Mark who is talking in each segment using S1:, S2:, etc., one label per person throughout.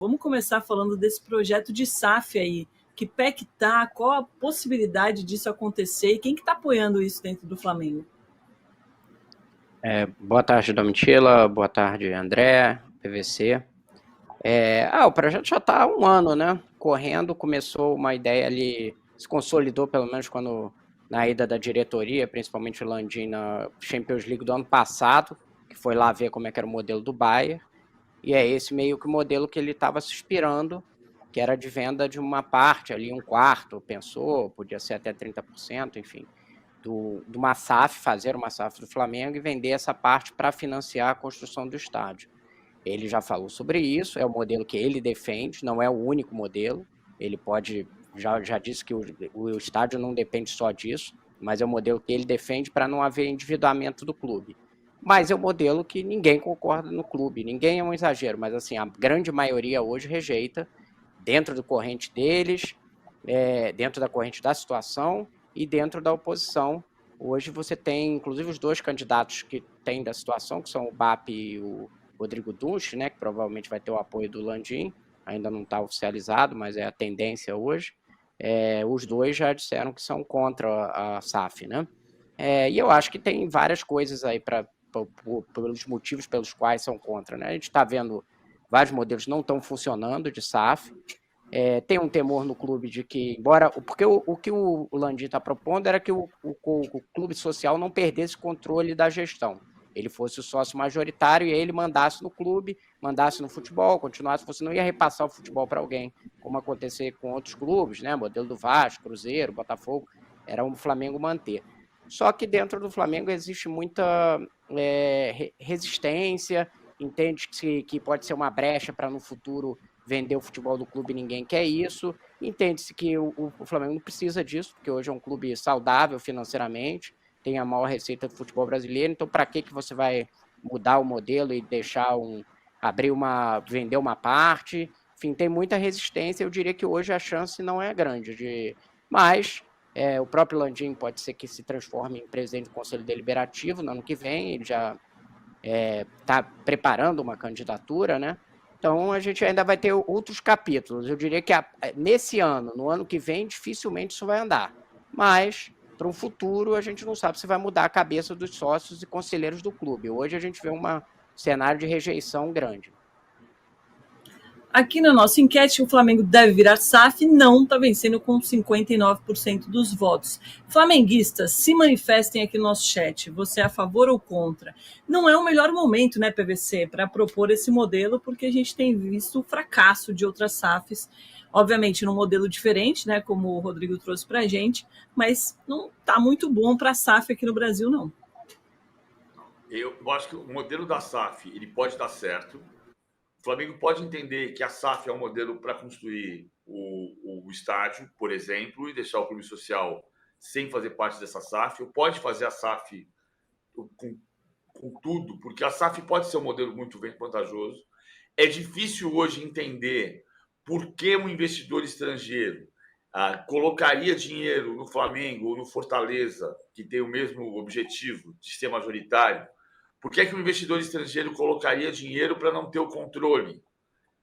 S1: Vamos começar falando desse projeto de SAF aí. Que pé que tá? Qual a possibilidade disso acontecer? E quem que está apoiando isso dentro do Flamengo?
S2: Boa tarde, Domitila. Boa tarde, André, PVC. O projeto já está há um ano, né? Correndo, começou uma ideia ali, se consolidou pelo menos quando na ida da diretoria, principalmente o Landim na Champions League do ano passado, que foi lá ver como é que era o modelo do Bayern, e é esse meio que o modelo que ele estava se inspirando, que era de venda de uma parte ali, um quarto, pensou, podia ser até 30%, enfim, de uma SAF, fazer uma SAF do Flamengo e vender essa parte para financiar a construção do estádio. Ele já falou sobre isso, é o modelo que ele defende, não é o único modelo. Ele pode, já disse que o estádio não depende só disso, mas é o modelo que ele defende para não haver endividamento do clube. Mas é o modelo que ninguém concorda no clube, ninguém é um exagero, mas assim, a grande maioria hoje rejeita, dentro do corrente deles, dentro da corrente da situação e dentro da oposição. Hoje você tem, inclusive, os dois candidatos que têm da situação, que são o BAP e o Rodrigo Dunst, né, que provavelmente vai ter o apoio do Landim, ainda não está oficializado, mas é a tendência hoje. Os dois já disseram que são contra a SAF, né? E eu acho que tem várias coisas aí pelos motivos pelos quais são contra, né? A gente está vendo vários modelos não estão funcionando de SAF. Tem um temor no clube de que, porque o que o Landim está propondo era que o clube social não perdesse controle da gestão. Ele fosse o sócio majoritário e ele mandasse no clube, mandasse no futebol, continuasse, você não ia repassar o futebol para alguém, como acontecer com outros clubes, né? Modelo do Vasco, Cruzeiro, Botafogo, era o Flamengo manter. Só que dentro do Flamengo existe muita resistência, entende que pode ser uma brecha para no futuro vender o futebol do clube, ninguém quer isso. Entende-se que o Flamengo não precisa disso, porque hoje é um clube saudável financeiramente, tem a maior receita do futebol brasileiro, então para que você vai mudar o modelo e vender uma parte? Enfim, tem muita resistência, eu diria que hoje a chance não é grande, mas o próprio Landim pode ser que se transforme em presidente do Conselho Deliberativo no ano que vem, ele já está preparando uma candidatura, né? Então a gente ainda vai ter outros capítulos. Eu diria que nesse ano, no ano que vem, dificilmente isso vai andar. Mas para um futuro a gente não sabe se vai mudar a cabeça dos sócios e conselheiros do clube. Hoje a gente vê um cenário de rejeição grande.
S1: Aqui na nossa enquete, o Flamengo deve virar SAF, não está vencendo com 59% dos votos. Flamenguistas, se manifestem aqui no nosso chat. Você é a favor ou contra? Não é o melhor momento, né, PVC, para propor esse modelo, porque a gente tem visto o fracasso de outras SAFs, obviamente num modelo diferente, né, como o Rodrigo trouxe para a gente, mas não está muito bom para a SAF aqui no Brasil, não.
S3: Eu acho que o modelo da SAF ele pode dar certo. O Flamengo pode entender que a SAF é um modelo para construir o estádio, por exemplo, e deixar o clube social sem fazer parte dessa SAF. Ou pode fazer a SAF com tudo, porque a SAF pode ser um modelo muito vantajoso. É difícil hoje entender por que um investidor estrangeiro colocaria dinheiro no Flamengo ou no Fortaleza, que tem o mesmo objetivo de ser majoritário. Por que um investidor estrangeiro colocaria dinheiro para não ter o controle?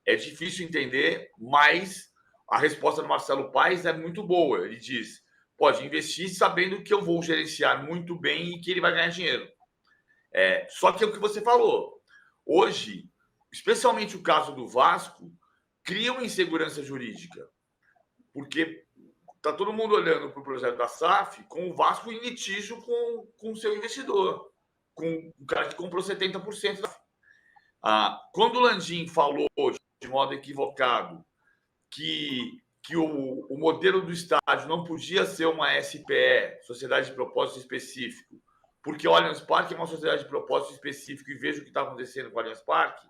S3: É difícil entender, mas a resposta do Marcelo Paes é muito boa. Ele diz, pode investir sabendo que eu vou gerenciar muito bem e que ele vai ganhar dinheiro. Só que é o que você falou. Hoje, especialmente o caso do Vasco, cria uma insegurança jurídica. Porque está todo mundo olhando para o projeto da SAF com o Vasco em litígio com o seu investidor, com o cara que comprou 70% da quando o Landim falou de modo equivocado que o modelo do estádio não podia ser uma SPE, Sociedade de Propósito Específico, porque o Allianz Parque é uma sociedade de propósito específico e veja o que está acontecendo com o Allianz Parque,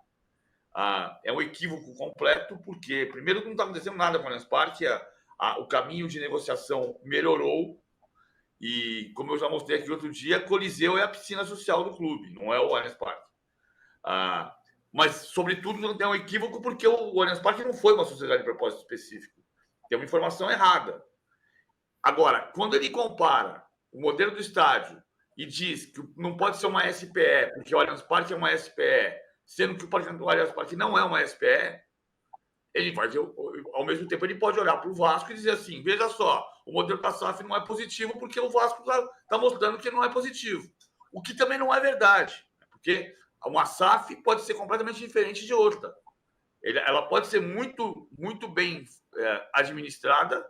S3: é um equívoco completo, porque primeiro não está acontecendo nada com o Allianz Parque, o caminho de negociação melhorou, e como eu já mostrei aqui outro dia, Coliseu é a piscina social do clube, não é o Allianz Parque. Mas, sobretudo, não tem um equívoco porque o Allianz Parque não foi uma sociedade de propósito específico. Tem uma informação errada. Agora, quando ele compara o modelo do estádio e diz que não pode ser uma SPE, porque o Allianz Parque é uma SPE, sendo que o Allianz Parque não é uma SPE, ele vai ver, ao mesmo tempo, ele pode olhar para o Vasco e dizer assim: veja só, o modelo da SAF não é positivo porque o Vasco está mostrando que não é positivo. O que também não é verdade, porque uma SAF pode ser completamente diferente de outra. Ela pode ser muito, muito bem administrada,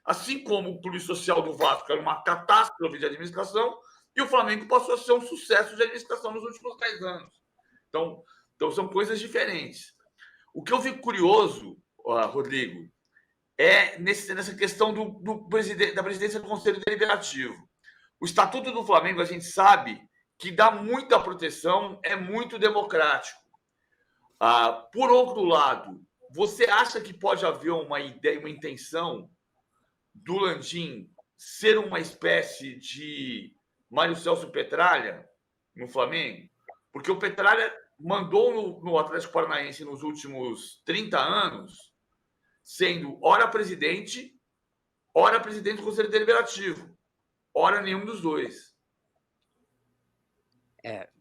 S3: assim como o Clube Social do Vasco era uma catástrofe de administração e o Flamengo passou a ser um sucesso de administração nos últimos 10 anos. Então são coisas diferentes. O que eu fico curioso, Rodrigo, é nessa questão da presidência do Conselho Deliberativo. O Estatuto do Flamengo, a gente sabe que dá muita proteção, é muito democrático. Por outro lado, você acha que pode haver uma ideia, uma intenção do Landim ser uma espécie de Mário Celso Petralha no Flamengo? Porque o Petralha mandou no Atlético Paranaense nos últimos 30 anos, sendo ora presidente do Conselho Deliberativo, ora nenhum dos dois.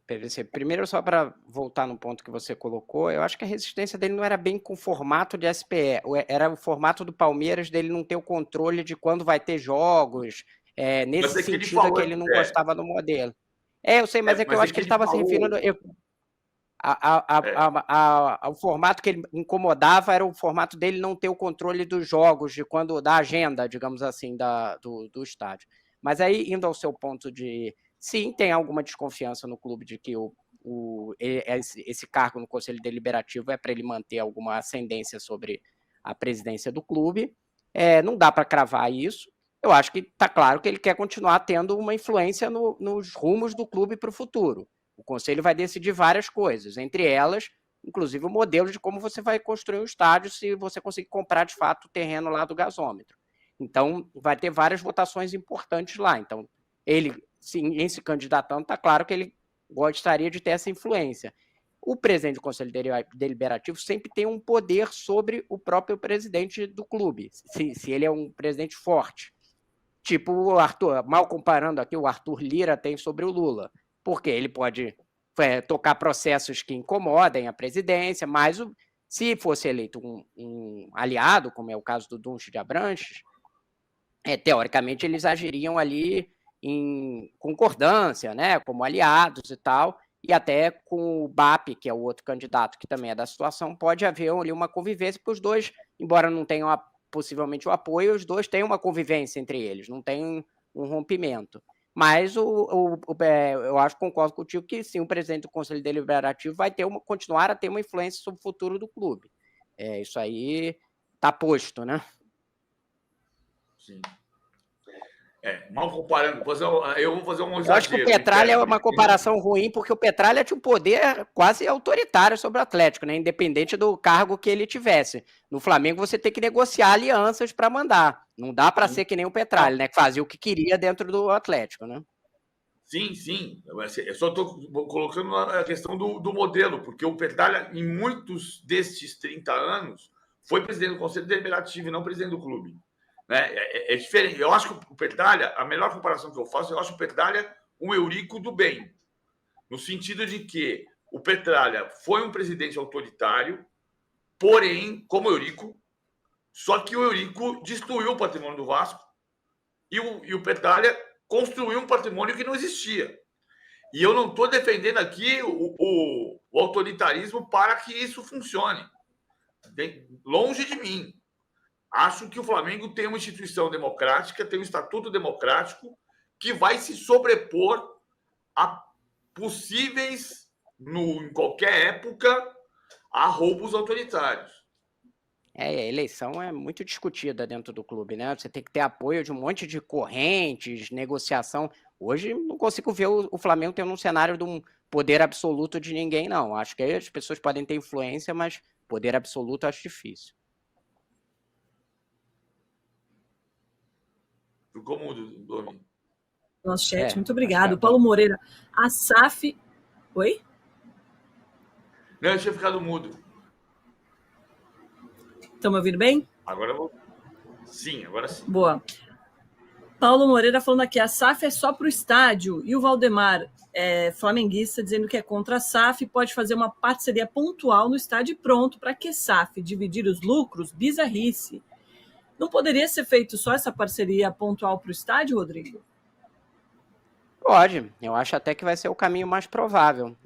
S2: PVC, primeiro, só para voltar no ponto que você colocou, eu acho que a resistência dele não era bem com o formato de SPE, era o formato do Palmeiras dele não ter o controle de quando vai ter jogos, nesse sentido que ele não gostava do modelo. Eu sei, mas é que eu acho que ele estava se referindo... O formato que ele incomodava era o formato dele não ter o controle dos jogos, da agenda, digamos assim, do estádio. Mas aí, indo ao seu ponto de... Sim, tem alguma desconfiança no clube de que esse cargo no Conselho Deliberativo é para ele manter alguma ascendência sobre a presidência do clube. Não dá para cravar isso. Eu acho que está claro que ele quer continuar tendo uma influência nos rumos do clube para o futuro. O Conselho vai decidir várias coisas, entre elas, inclusive, o modelo de como você vai construir um estádio se você conseguir comprar, de fato, o terreno lá do gasômetro. Então, vai ter várias votações importantes lá. Então, ele, sim, em se candidatando, está claro que ele gostaria de ter essa influência. O presidente do Conselho Deliberativo sempre tem um poder sobre o próprio presidente do clube, se ele é um presidente forte. Tipo o Arthur, mal comparando aqui, o Arthur Lira tem sobre o Lula. Porque ele pode tocar processos que incomodem a presidência, mas se fosse eleito um aliado, como é o caso do Dunche de Abranches, teoricamente eles agiriam ali em concordância, né, como aliados e tal, e até com o BAP, que é o outro candidato que também é da situação, pode haver ali uma convivência, porque os dois, embora não tenham possivelmente o apoio, os dois têm uma convivência entre eles, não tem um rompimento. Mas eu acho, concordo contigo, que sim, o presidente do Conselho Deliberativo vai continuar a ter uma influência sobre o futuro do clube. Isso aí está posto, né?
S3: Sim. Mal comparando, eu vou fazer um exagero.
S2: Eu acho que o Petralha é uma comparação ruim, porque o Petralha tinha um poder quase autoritário sobre o Atlético, né? Independente do cargo que ele tivesse. No Flamengo, você tem que negociar alianças para mandar. Não dá para ser que nem o Petralha, né? Que fazia o que queria dentro do Atlético, né?
S3: Sim. Eu só estou colocando a questão do modelo, porque o Petralha, em muitos destes 30 anos, foi presidente do Conselho Deliberativo e não presidente do clube. É diferente. Eu acho que o Petralha, a melhor comparação que eu faço, eu acho o Petralha um Eurico do bem, no sentido de que o Petralha foi um presidente autoritário, porém, como Eurico, só que o Eurico destruiu o patrimônio do Vasco e o Petralha construiu um patrimônio que não existia. E eu não estou defendendo aqui o autoritarismo para que isso funcione. Longe de mim. Acho que o Flamengo tem uma instituição democrática, tem um estatuto democrático que vai se sobrepor a possíveis, em qualquer época, a roubos autoritários.
S2: A eleição é muito discutida dentro do clube, né? Você tem que ter apoio de um monte de correntes, negociação. Hoje não consigo ver o Flamengo tendo um cenário de um poder absoluto de ninguém, não. Acho que as pessoas podem ter influência, mas poder absoluto eu acho difícil.
S3: Ficou mudo, Domi.
S1: Nosso chat, muito obrigado. Paulo Moreira, a SAF... Oi?
S3: Não, eu tinha ficado mudo.
S1: Estão me ouvindo bem?
S3: Agora eu vou... Sim, agora sim.
S1: Boa. Paulo Moreira falando aqui, a SAF é só para o estádio. E o Valdemar, flamenguista dizendo que é contra a SAF, pode fazer uma parceria pontual no estádio pronto. Para que SAF? Dividir os lucros? Bizarrice. Não poderia ser feito só essa parceria pontual para o estádio, Rodrigo?
S2: Pode, eu acho até que vai ser o caminho mais provável.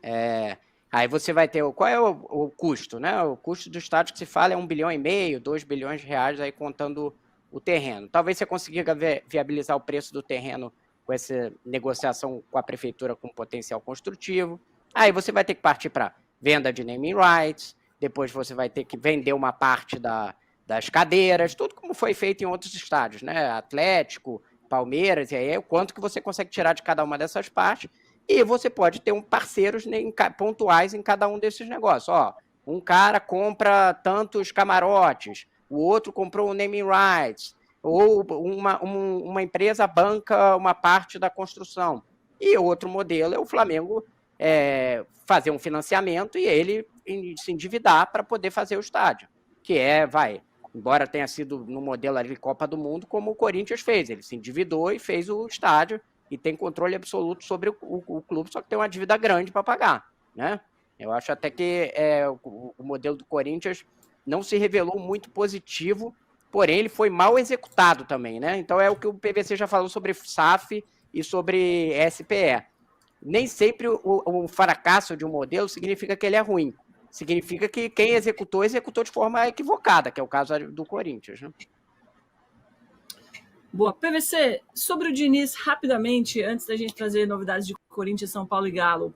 S2: Aí você vai ter, qual é o custo, né? O custo do estádio que se fala é 1,5 bilhão, 2 bilhões de reais, aí contando o terreno. Talvez você consiga viabilizar o preço do terreno com essa negociação com a prefeitura com potencial construtivo. Aí você vai ter que partir para venda de naming rights, depois você vai ter que vender uma parte das cadeiras, tudo como foi feito em outros estádios, né? Atlético, Palmeiras, e aí é o quanto que você consegue tirar de cada uma dessas partes, e você pode ter parceiros pontuais em cada um desses negócios. Ó, um cara compra tantos camarotes, o outro comprou o naming rights, ou uma empresa banca uma parte da construção. E outro modelo é o Flamengo fazer um financiamento e ele se endividar para poder fazer o estádio, que embora tenha sido no modelo ali Copa do Mundo, como o Corinthians fez. Ele se endividou e fez o estádio e tem controle absoluto sobre o clube, só que tem uma dívida grande para pagar, né? Eu acho até que o modelo do Corinthians não se revelou muito positivo, porém ele foi mal executado também, né? Então é o que o PVC já falou sobre SAF e sobre SPE. Nem sempre o fracasso de um modelo significa que ele é ruim. Significa que quem executou de forma equivocada, que é o caso do Corinthians, né?
S1: Boa. PVC, sobre o Diniz, rapidamente, antes da gente trazer novidades de Corinthians, São Paulo e Galo,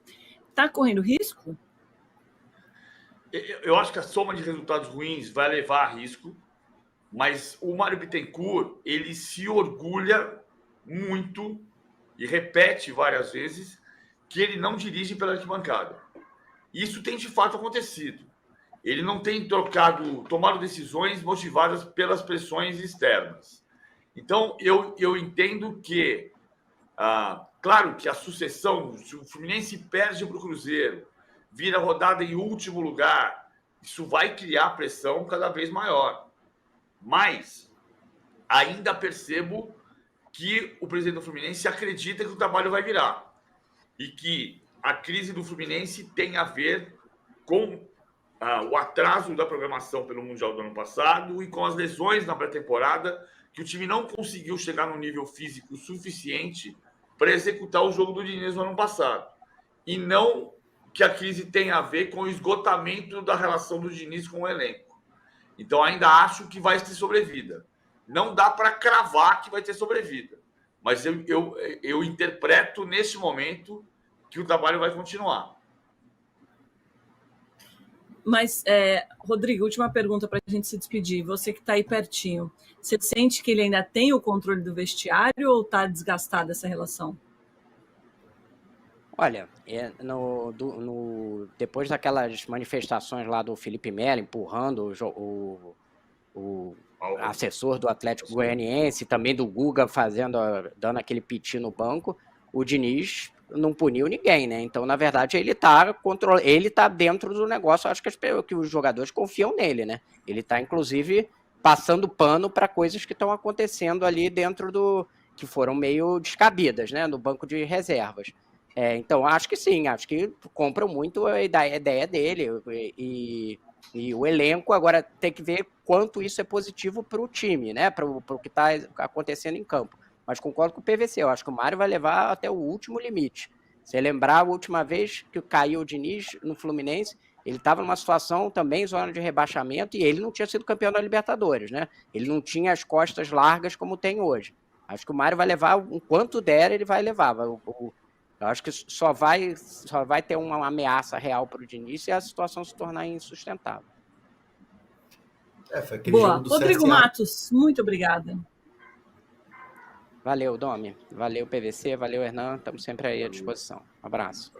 S1: está correndo risco?
S3: Eu acho que a soma de resultados ruins vai levar a risco, mas o Mário Bittencourt, ele se orgulha muito e repete várias vezes que ele não dirige pela arquibancada. Isso tem de fato acontecido. Ele não tem tomado decisões motivadas pelas pressões externas. Então, eu entendo que, claro que a sucessão, se o Fluminense perde para o Cruzeiro, vira rodada em último lugar, isso vai criar pressão cada vez maior. Mas ainda percebo que o presidente do Fluminense acredita que o trabalho vai virar e que a crise do Fluminense tem a ver com o atraso da programação pelo Mundial do ano passado e com as lesões na pré-temporada, que o time não conseguiu chegar no nível físico suficiente para executar o jogo do Diniz no ano passado. E não que a crise tenha a ver com o esgotamento da relação do Diniz com o elenco. Então, ainda acho que vai ter sobrevida. Não dá para cravar que vai ter sobrevida. Mas eu interpreto, nesse momento, que o trabalho vai continuar.
S1: Mas, Rodrigo, última pergunta para a gente se despedir. Você que está aí pertinho, você sente que ele ainda tem o controle do vestiário ou está desgastada essa relação?
S2: Olha, depois daquelas manifestações lá do Felipe Melo empurrando o assessor do Atlético Goianiense, também do Guga dando aquele piti no banco, o Diniz não puniu ninguém, né? Então, na verdade, ele tá dentro do negócio. Acho que os jogadores confiam nele, né? Ele tá, inclusive, passando pano para coisas que estão acontecendo ali dentro que foram meio descabidas, né? No banco de reservas. Então, acho que sim, acho que compram muito a ideia dele e o elenco. Agora tem que ver quanto isso é positivo para o time, né? Para o que está acontecendo em campo. Mas concordo com o PVC, eu acho que o Mário vai levar até o último limite. Se lembrar, a última vez que caiu o Diniz no Fluminense, ele estava numa situação também, zona de rebaixamento, e ele não tinha sido campeão da Libertadores, né? Ele não tinha as costas largas como tem hoje. Acho que o Mário vai levar, o quanto der, ele vai levar. Eu acho que só vai ter uma ameaça real para o Diniz se a situação se tornar insustentável.
S1: Foi aquele jogo do Rodrigo CSA. Matos, muito obrigada.
S2: Valeu, Domi. Valeu, PVC. Valeu, Hernan. Estamos sempre aí à disposição. Um abraço.